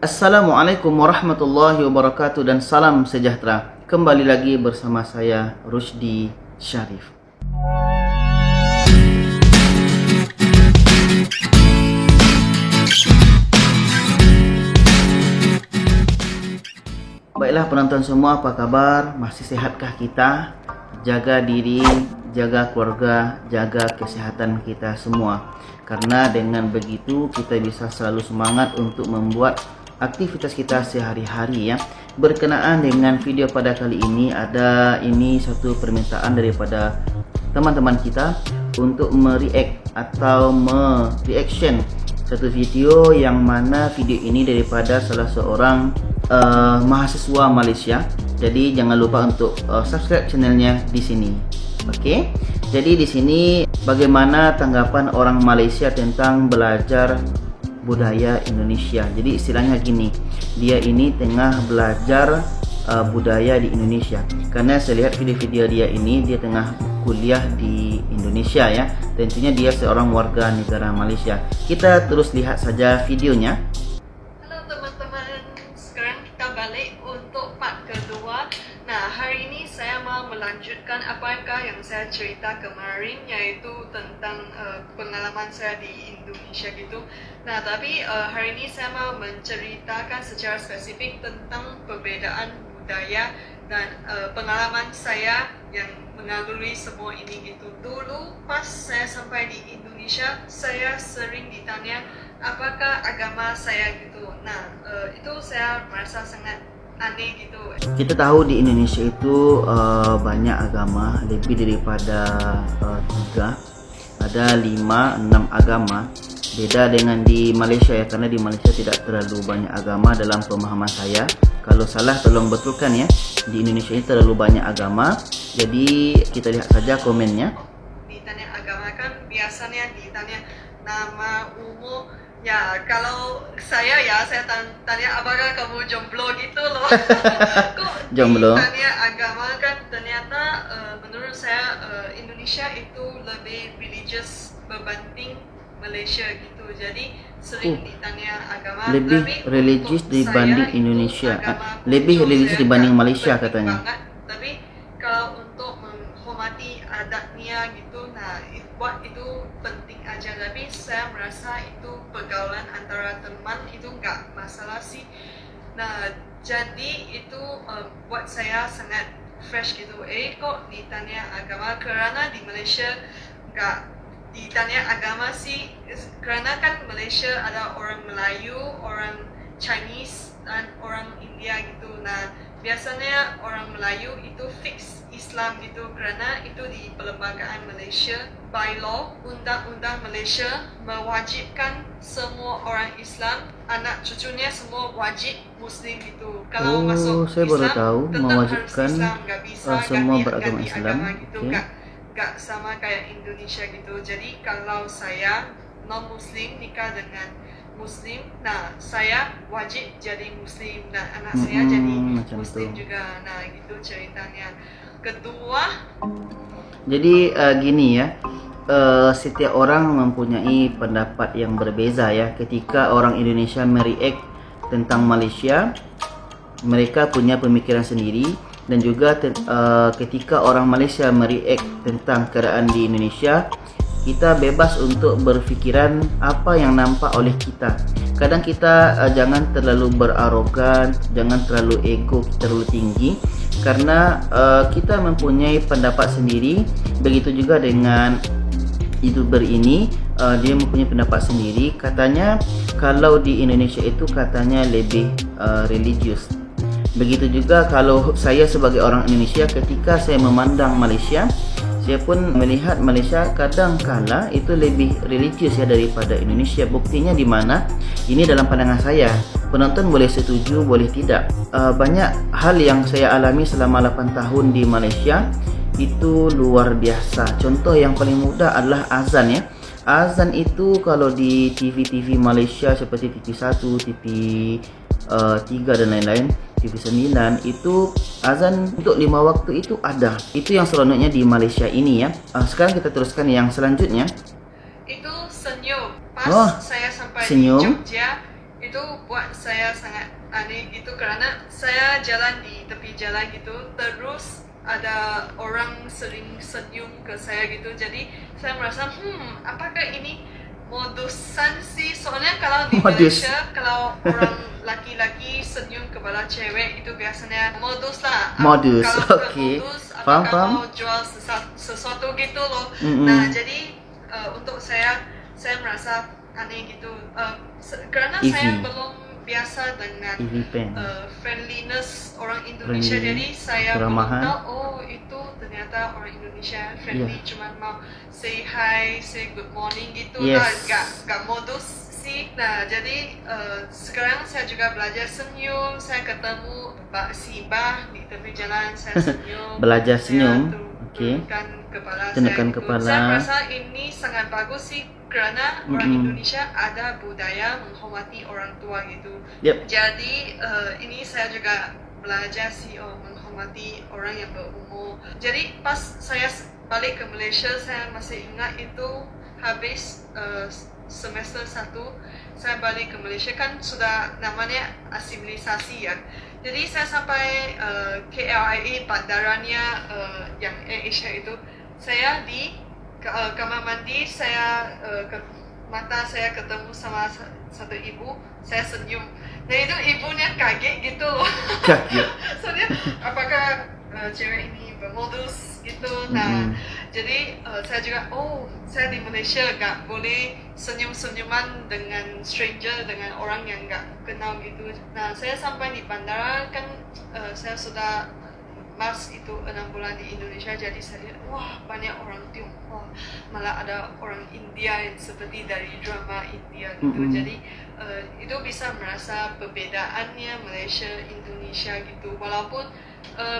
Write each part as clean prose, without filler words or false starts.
Assalamualaikum warahmatullahi wabarakatuh dan salam sejahtera. Kembali lagi bersama saya Rusdi Syarif. Baiklah penonton semua, apa kabar? Masih sehatkah kita? Jaga diri, jaga keluarga, jaga kesehatan kita semua. Karena dengan begitu kita bisa selalu semangat untuk membuat aktivitas kita sehari-hari ya. Berkenaan dengan video pada kali ini, ini satu permintaan daripada teman-teman kita untuk mereact atau mereaction satu video yang mana video ini daripada salah seorang mahasiswa Malaysia. Jadi jangan lupa untuk subscribe channelnya di sini. Oke. Jadi di sini bagaimana tanggapan orang Malaysia tentang belajar budaya Indonesia. Jadi istilahnya gini, dia ini tengah belajar budaya di Indonesia. Karena saya lihat video-video dia ini, dia tengah kuliah di Indonesia ya. Tentunya dia seorang warga negara Malaysia. Kita terus lihat saja videonya. Halo teman-teman, sekarang kita balik untuk part kedua. Nah, hari ini saya mau melanjutkan apakah yang saya cerita kemarin, yaitu tentang pengalaman saya di Indonesia gitu. Nah, tapi hari ini saya mau menceritakan secara spesifik tentang perbedaan budaya dan pengalaman saya yang mengalami semua ini gitu. Dulu pas saya sampai di Indonesia, saya sering ditanya apakah agama saya gitu. Nah, itu saya merasa sangat aneh gitu. Kita tahu di Indonesia itu banyak agama, lebih daripada 3, ada 5-6 agama. Beda dengan di Malaysia ya, karena di Malaysia tidak terlalu banyak agama dalam pemahaman saya. Kalau salah tolong betulkan ya. Di Indonesia ini terlalu banyak agama. Jadi kita lihat saja komennya. Ditanya agama kan biasanya ditanya nama, umur. Ya, kalau saya tanya apakah kamu jomblo gitu loh. Kok Jomblo? ditanya agama kan ternyata menurut saya Indonesia itu lebih religious berbanding Malaysia gitu. Jadi sering ditanya agama. Lebih religius dibanding Indonesia. Lebih religius dibanding Malaysia katanya. Tapi kalau untuk menghormati adatnya gitu, nah buat itu penting aja. Tapi saya merasa itu pergaulan antara teman itu nggak masalah sih. Nah, jadi itu buat saya sangat fresh gitu. Kok ditanya agama? Karena di Malaysia nggak ditanya agama sih, karena kan Malaysia ada orang Melayu, orang Chinese, dan orang India gitu. Nah, biasanya orang Melayu itu fix Islam gitu, karena itu di perlembagaan Malaysia, by law, undang-undang Malaysia mewajibkan semua orang Islam, anak cucunya semua wajib Muslim gitu. Kalau masuk saya baru Islam, tahu tetap mewajibkan harus Islam, nggak bisa semua ganti beragama Islam. agama gitu, nggak sama kayak Indonesia gitu. Jadi kalau saya non Muslim nikah dengan Muslim, nah saya wajib jadi Muslim, nah anak saya jadi Muslim juga. Nah gitu ceritanya. Kedua, jadi gini ya, setiap orang mempunyai pendapat yang berbeza ya. Ketika orang Indonesia mereact tentang Malaysia, mereka punya pemikiran sendiri. Dan juga ketika orang Malaysia mereact tentang keadaan di Indonesia, kita bebas untuk berfikiran apa yang nampak oleh kita. Kadang kita jangan terlalu berarogan, jangan terlalu ego terlalu tinggi, karena kita mempunyai pendapat sendiri. Begitu juga dengan YouTuber ini, dia mempunyai pendapat sendiri. Katanya kalau di Indonesia itu katanya lebih religius. Begitu juga kalau saya sebagai orang Indonesia, ketika saya memandang Malaysia, saya pun melihat Malaysia kadang-kala itu lebih religius ya daripada Indonesia. Buktinya di mana? Ini dalam pandangan saya. Penonton boleh setuju, boleh tidak. Banyak hal yang saya alami selama 8 tahun di Malaysia itu luar biasa. Contoh yang paling mudah adalah azan ya. Azan itu kalau di TV-TV Malaysia seperti TV1, TV3 dan lain-lain, TV9 itu azan untuk 5 waktu itu ada. Itu yang seronoknya di Malaysia ini ya. Sekarang kita teruskan yang selanjutnya. Itu senyum. Pas saya sampai senyum. di Jogja, itu itu buat saya sangat aneh gitu, karena saya jalan di tepi jalan gitu, terus ada orang sering senyum ke saya gitu. Jadi saya merasa apakah ini modusan sih? Soalnya kalau di Malaysia kalau orang laki-laki senyum kepada cewek itu biasanya modus lah. Modus, Kalau oke. modus, Faham, apakah faham. mau jual sesuatu gitu loh. Nah jadi untuk saya merasa aneh gitu, karena saya Easy. belum biasa dengan Easy pen. friendliness orang Indonesia. Friendly, Jadi saya belum keramahan. tahu, oh itu ternyata orang Indonesia friendly, cuma mau say hi, say good morning gitu lah, gak modus sih. Nah jadi sekarang saya juga belajar senyum. Saya ketemu si Bah di tepi jalan, saya senyum. Belajar senyum, Saya oke. turunkan kepala Tundukkan saya gitu. kepala. Saya merasa ini sangat bagus sih, karena orang Indonesia ada budaya menghormati orang tua gitu. Yep. Jadi ini saya juga belajar sih menghormati orang yang berumur. Jadi pas saya balik ke Malaysia, saya masih ingat itu habis semester 1 saya balik ke Malaysia, kan sudah namanya asimilisasi ya. Jadi saya sampai KLIA bandaranya yang Asia itu, saya di kamar mandi, saya mata saya ketemu sama satu ibu, saya senyum. Nah itu ibunya kaget gitu loh. Kaget. Soalnya apakah cewek ini bermodus gitu. Nah jadi saya juga, oh saya di Malaysia gak boleh senyum-senyuman dengan stranger, dengan orang yang gak kenal gitu. Nah saya sampai di bandara kan, saya sudah mas itu 6 bulan di Indonesia, jadi saya lihat, wah banyak orang Tionghoa, malah ada orang India yang seperti dari drama India gitu. Jadi itu bisa merasa perbedaannya Malaysia Indonesia gitu, walaupun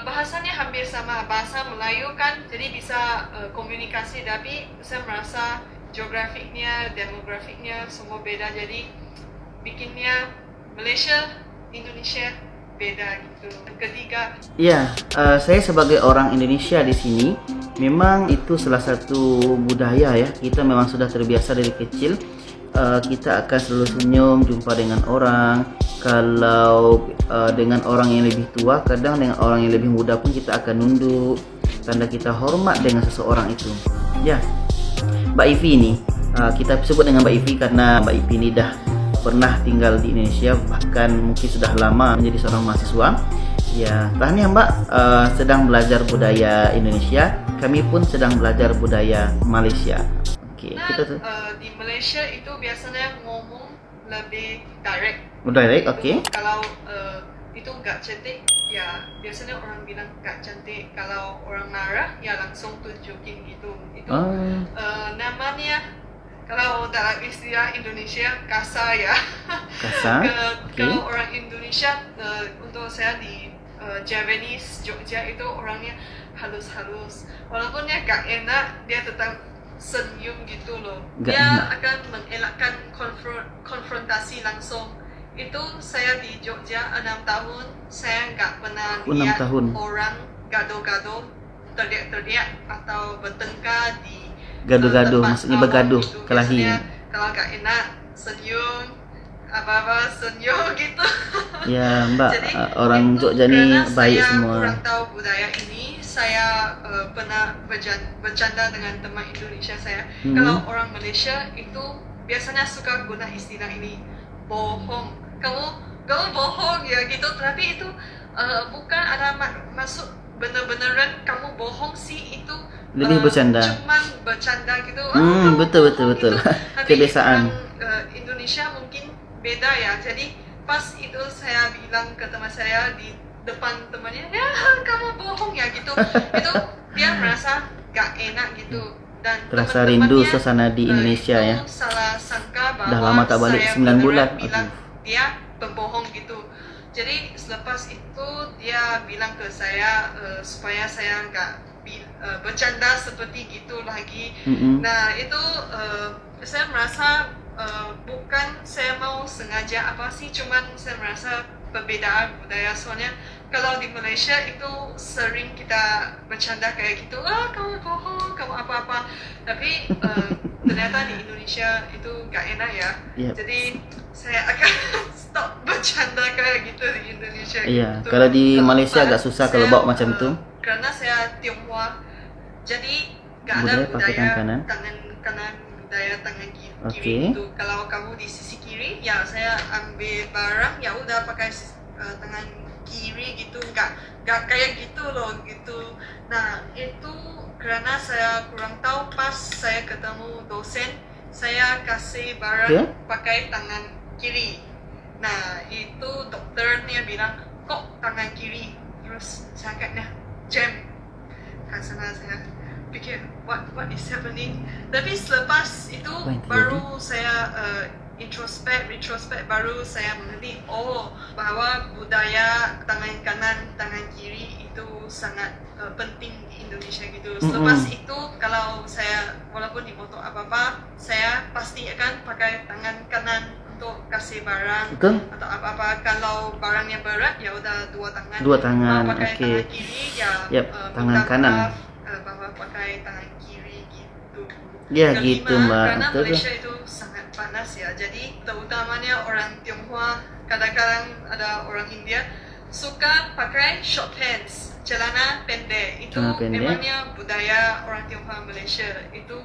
bahasanya hampir sama, bahasa Melayu kan, jadi bisa komunikasi, tapi saya merasa geografiknya, demografiknya semua beda, jadi bikinnya Malaysia Indonesia beda gitu. Ketiga, Ya, saya sebagai orang Indonesia di sini, memang itu salah satu budaya ya. Kita memang sudah terbiasa dari kecil. Kita akan selalu senyum jumpa dengan orang. Kalau dengan orang yang lebih tua, kadang dengan orang yang lebih muda pun kita akan nunduk, tanda kita hormat dengan seseorang itu. Ya, Mbak Ivi ini, kita sebut dengan Mbak Ivi karena Mbak Ivi ini dah pernah tinggal di Indonesia, bahkan mungkin sudah lama menjadi seorang mahasiswa. Ya, tahan ya Mbak, sedang belajar budaya Indonesia, kami pun sedang belajar budaya Malaysia. Oke, nah, kita tuh di Malaysia itu biasanya ngomong lebih direct. direct, oke. Kalau itu gak cantik, ya biasanya orang bilang gak cantik. Kalau orang marah, ya langsung tunjukin gitu. Itu namanya, kalau dalam istilah Indonesia, kasar ya. Kasar, Kalau orang Indonesia, untuk saya di Javanese, Jogja itu orangnya halus-halus. Walaupun dia gak enak, dia tetap senyum gitu loh. Dia akan mengelakkan konfrontasi langsung. Itu saya di Jogja 6 tahun, saya gak pernah lihat orang gaduh-gaduh, teriak-teriak atau bertengkar di gaduh-gaduh, maksudnya bergaduh gitu. kelahi. Kalau gak enak, senyum, apa-apa senyum gitu. Ya Mbak, Jadi, orang Jogja ni baik semua. Saya kurang tahu budaya ini. Saya pernah bercanda dengan teman Indonesia saya. Kalau orang Malaysia itu biasanya suka guna istilah ini, bohong. Kalau bohong ya gitu, tapi itu bukan ada maksud benar-benaran kamu bohong sih, itu lebih bercanda. Cuman bercanda gitu. Betul. Tapi Kebiasaan. Indonesia mungkin beda ya. Jadi pas itu saya bilang ke teman saya di depan temannya, ya kamu bohong ya gitu. Itu dia merasa gak enak gitu. Dan terasa rindu suasana di Indonesia ya. Salah sangka bahwa dah lama tak balik, 9 bulan. Bilang dia pembohong gitu. Jadi selepas itu dia bilang ke saya supaya saya gak bercanda seperti gitu lagi. Nah itu saya merasa bukan saya mau sengaja apa sih, cuman saya merasa perbedaan budaya. Soalnya kalau di Malaysia itu sering kita bercanda kayak gitu, kamu bohong, kamu apa-apa. Tapi ternyata di Indonesia itu gak enak ya. Yep. Jadi saya akan stop bercanda kayak gitu di Indonesia. Iya, gitu. kalau di Malaysia Karena agak susah saya, kalau bawa macam tu. Karena saya Tionghoa, jadi gak Budaya ada pakai budaya tangan kanan, budaya tangan kiri Okey. itu. Kalau kamu di sisi kiri, ya saya ambil barang, ya udah pakai tangan kiri gitu, nggak kayak gitu loh gitu. Nah itu karena saya kurang tahu, pas saya ketemu dosen, saya kasih barang Okay. pakai tangan kiri. Nah itu dokternya bilang kok tangan kiri, terus saya kayaknya jam. Karena saya pikir what is happening. Tapi selepas itu Apa yang baru saya retrospect baru saya mengerti bahwa budaya tangan kanan tangan kiri itu sangat penting di Indonesia gitu. Selepas itu kalau saya walaupun di motor apa-apa, saya pasti akan pakai tangan kanan untuk kasih barang. Betul. Atau apa-apa. Kalau barangnya berat, ya udah dua tangan. Dua tangan, Pakai okey. tangan kiri, ya Yep, tangan minta kanan. maaf, bahwa pakai tangan kiri gitu. Ya, Kelima, gitu, Mbak. karena Betul. Malaysia itu sangat panas ya. Jadi terutamanya orang Tionghoa, kadang-kadang ada orang India suka pakai short pants, celana pendek. Itu Celana pendek. memangnya budaya orang Tionghoa Malaysia. Itu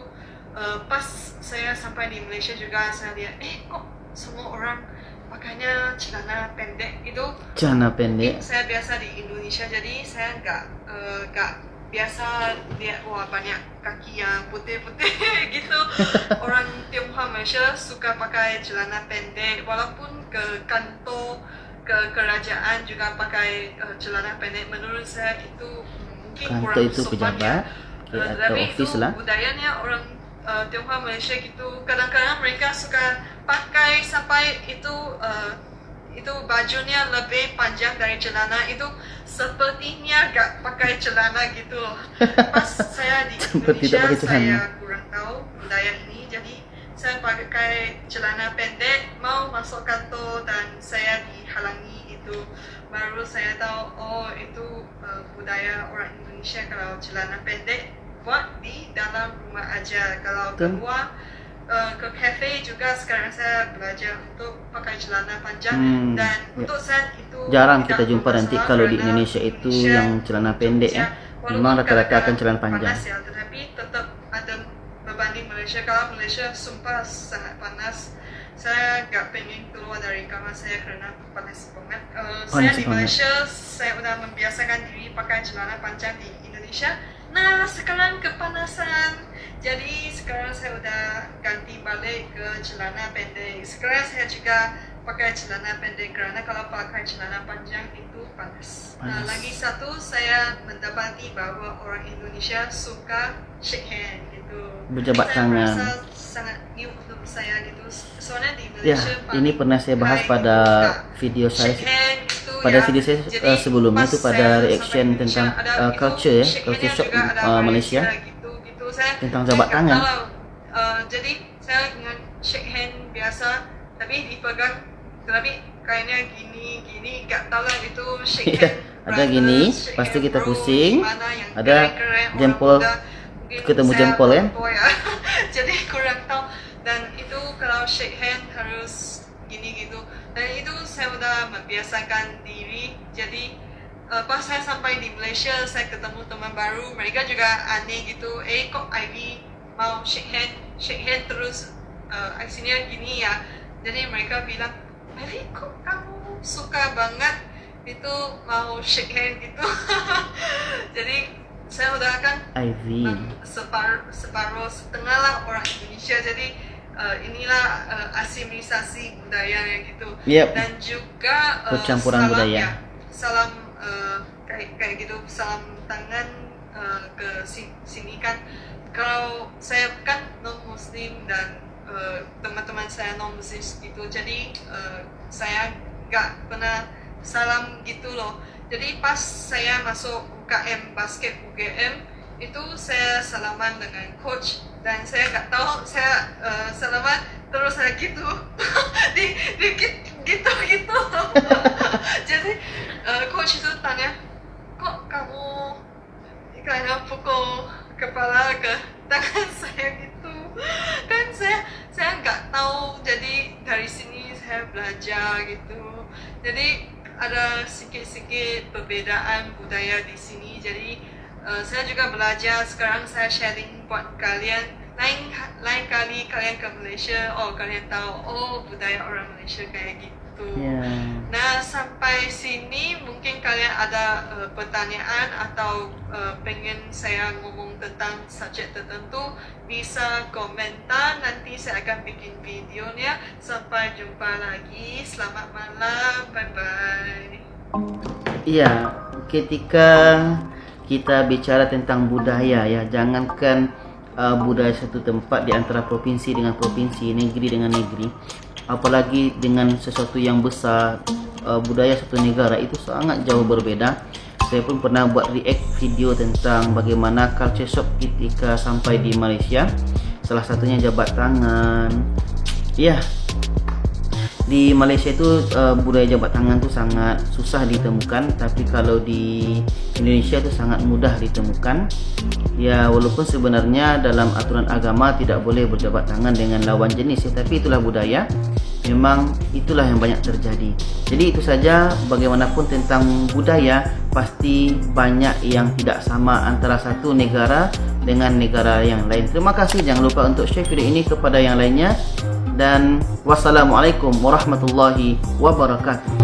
pas saya sampai di Malaysia juga saya lihat, kok semua orang pakainya celana pendek itu. Celana pendek. Saya biasa di Indonesia, jadi saya nggak biasa lihat banyak kaki yang putih-putih gitu. Orang Tionghoa Malaysia suka pakai celana pendek, walaupun ke kantor, ke kerajaan juga pakai celana pendek. Menurut saya itu mungkin Kantor kurang itu sopan pejabat, ya. atau Tapi office itu lah. budayanya orang Tionghoa Malaysia gitu. Kadang-kadang mereka suka pakai sampai itu bajunya lebih panjang dari celana, itu sepertinya gak pakai celana gitu loh. Pas saya di Seperti tak Indonesia, pakai celana. saya kurang tahu budaya ini, jadi saya pakai celana pendek mau masuk kantor dan saya dihalangi itu. Baru saya tahu itu budaya orang Indonesia. Kalau celana pendek buat di dalam rumah aja, kalau Betul. keluar ke cafe juga sekarang saya belajar untuk pakai celana panjang. Dan Ya. untuk saya itu Jarang tidak kita jumpa nanti bermasalah kalau di karena Indonesia itu Indonesia, yang celana pendek ya. walaupun Memang rata-rata akan kadang-kadang celana panjang. panas ya, tetapi tetap ada berbanding Malaysia. Kalau Malaysia sumpah sangat panas, saya gak pengen keluar dari kamar saya karena panas banget. Saya di banget. Malaysia, saya udah membiasakan diri pakai celana panjang di Indonesia. Nah sekarang kepanasan, jadi sekarang saya udah ganti balik ke celana pendek. Sekarang saya juga pakai celana pendek karena kalau pakai celana panjang itu panas. Nah, Panas. lagi satu, saya mendapati bahwa orang Indonesia suka shake hand gitu. Berjabat Saya tangan. merasa sangat new untuk saya gitu. Soalnya di Ya, Malaysia ini pernah saya bahas paling pada suka video saya. shake hand gitu Pada ya. video saya Jadi, sebelumnya pas itu pada saya reaction sampai tentang Indonesia, ada culture ya, shake culture hand-nya shock juga ada Malaysia. gitu. Saya Tentang saya jabat nggak tangan. tahu. Jadi saya dengan shake hand biasa, tapi dipegang, tapi kayaknya gini nggak tahu lah itu shake Iya, hand. ada brother, gini, shake pasti hand kita bro, pusing, gimana yang ada keren-keren, orang jempol, muda. Mungkin ketemu saya jempol ya. boy Jadi kurang tahu. Dan itu kalau shake hand harus gini gitu. Dan itu saya udah membiasakan diri. Jadi pas saya sampai di Malaysia, saya ketemu teman baru, mereka juga aneh gitu. Kok Ivy mau shake hand terus aksinya gini ya. Jadi mereka bilang, Ivy kok kamu suka banget itu mau shake hand gitu. Jadi saya udah kan Ivy. separuh setengah lah orang Indonesia. Jadi inilah asimilisasi budaya gitu. Yep. Dan juga Percampuran salam budaya. ya, salam kayak gitu, salam tangan ke sini kan. Kalau saya kan non muslim dan teman-teman saya non muslim itu, jadi saya nggak pernah salam gitu loh. Jadi pas saya masuk UKM basket UGM itu, saya salaman dengan coach dan saya nggak tahu, saya salaman terus saya gitu gitu jadi coach itu tanya, kok kamu karena pukul kepala ke tangan saya gitu. Kan saya nggak tahu, jadi dari sini saya belajar gitu. Jadi ada sedikit-sedikit perbedaan budaya di sini. Jadi saya juga belajar. Sekarang saya sharing buat kalian. Lain kali kalian ke Malaysia, kalian tahu budaya orang Malaysia kayak gitu. Nah, sampai sini mungkin kalian ada pertanyaan atau pengen saya ngomong tentang subjek tertentu, bisa komentar, nanti saya akan bikin videonya. Sampai jumpa lagi, selamat malam, bye bye. Iya, ketika kita bicara tentang budaya ya, jangankan budaya satu tempat di antara provinsi dengan provinsi, negeri dengan negeri, apalagi dengan sesuatu yang besar, budaya satu negara itu sangat jauh berbeda. Saya pun pernah buat react video tentang bagaimana culture shock ketika sampai di Malaysia. Salah satunya jabat tangan. Ya, di Malaysia itu budaya jabat tangan itu sangat susah ditemukan, tapi kalau di Indonesia itu sangat mudah ditemukan. Ya, walaupun sebenarnya dalam aturan agama tidak boleh berjabat tangan dengan lawan jenis ya, tapi itulah budaya. Memang itulah yang banyak terjadi. Jadi itu saja, bagaimanapun tentang budaya pasti banyak yang tidak sama antara satu negara dengan negara yang lain. Terima kasih, jangan lupa untuk share video ini kepada yang lainnya. Dan wassalamualaikum warahmatullahi wabarakatuh.